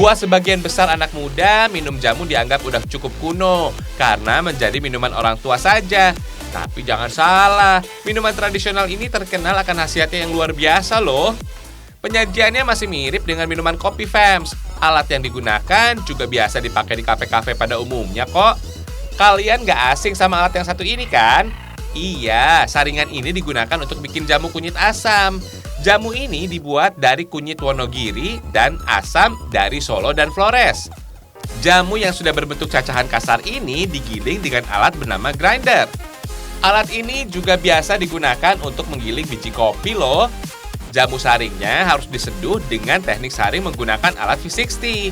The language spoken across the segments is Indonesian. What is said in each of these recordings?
Buat sebagian besar anak muda, minum jamu dianggap udah cukup kuno karena menjadi minuman orang tua saja. Tapi jangan salah, minuman tradisional ini terkenal akan khasiatnya yang luar biasa loh. Penyajiannya masih mirip dengan minuman kopi, fams. Alat yang digunakan juga biasa dipakai di kafe-kafe pada umumnya kok. Kalian gak asing sama alat yang satu ini kan? Iya, saringan ini digunakan untuk bikin jamu kunyit asam. Jamu ini dibuat dari kunyit Wonogiri dan asam dari Solo dan Flores. Jamu yang sudah berbentuk cacahan kasar ini digiling dengan alat bernama grinder. Alat ini juga biasa digunakan untuk menggiling biji kopi loh. Jamu saringnya harus diseduh dengan teknik saring menggunakan alat V60.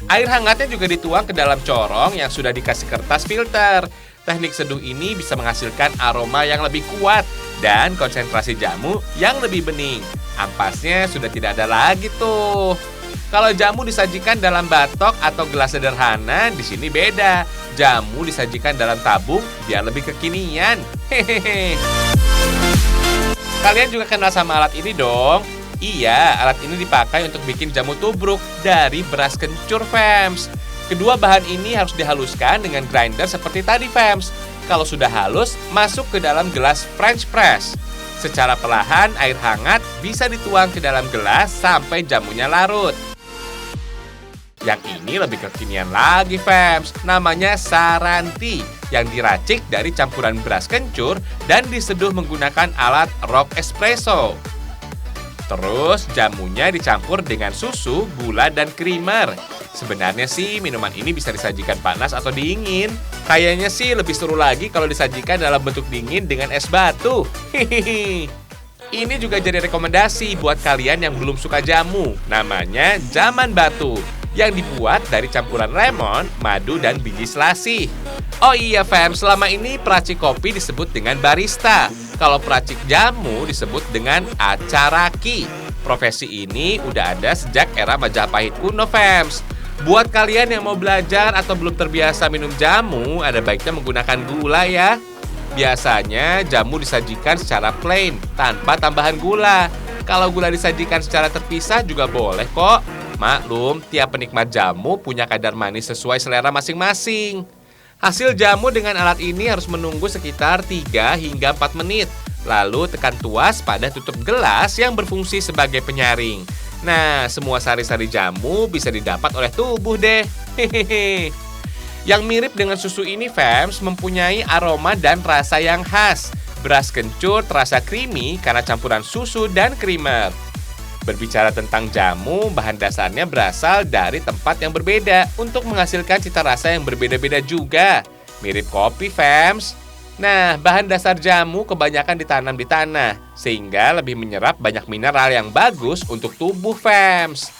Air hangatnya juga dituang ke dalam corong yang sudah dikasih kertas filter. Teknik seduh ini bisa menghasilkan aroma yang lebih kuat dan konsentrasi jamu yang lebih bening. Ampasnya sudah tidak ada lagi tuh. Kalau jamu disajikan dalam batok atau gelas sederhana, di sini beda. Jamu disajikan dalam tabung biar lebih kekinian. Hehehe. Kalian juga kenal sama alat ini dong? Iya, alat ini dipakai untuk bikin jamu tubruk dari beras kencur, fams. Kedua bahan ini harus dihaluskan dengan grinder seperti tadi, fams. Kalau sudah halus, masuk ke dalam gelas French press. Secara perlahan, air hangat bisa dituang ke dalam gelas sampai jamunya larut. Yang ini lebih kekinian lagi, fams. Namanya saranti, yang diracik dari campuran beras kencur dan diseduh menggunakan alat rock espresso. Terus jamunya dicampur dengan susu, gula, dan creamer. Sebenarnya sih minuman ini bisa disajikan panas atau dingin. Kayaknya sih lebih seru lagi kalau disajikan dalam bentuk dingin dengan es batu. Hihihi. Ini juga jadi rekomendasi buat kalian yang belum suka jamu. Namanya Zaman Batu, yang dibuat dari campuran lemon, madu, dan biji selasih. Oh iya, fam, selama ini peracik kopi disebut dengan barista. Kalau peracik jamu disebut dengan acaraki. Profesi ini udah ada sejak era Majapahit kuno, fams. Buat kalian yang mau belajar atau belum terbiasa minum jamu, ada baiknya menggunakan gula ya. Biasanya jamu disajikan secara plain, tanpa tambahan gula. Kalau gula disajikan secara terpisah juga boleh kok. Maklum, tiap penikmat jamu punya kadar manis sesuai selera masing-masing. Hasil jamu dengan alat ini harus menunggu sekitar 3 hingga 4 menit. Lalu tekan tuas pada tutup gelas yang berfungsi sebagai penyaring. Nah, semua sari-sari jamu bisa didapat oleh tubuh deh. Hehehe. Yang mirip dengan susu ini, fams, mempunyai aroma dan rasa yang khas. Beras kencur terasa creamy karena campuran susu dan creamer. Berbicara tentang jamu, bahan dasarnya berasal dari tempat yang berbeda untuk menghasilkan cita rasa yang berbeda-beda juga. Mirip kopi, fams. Nah, bahan dasar jamu kebanyakan ditanam di tanah, sehingga lebih menyerap banyak mineral yang bagus untuk tubuh, fams.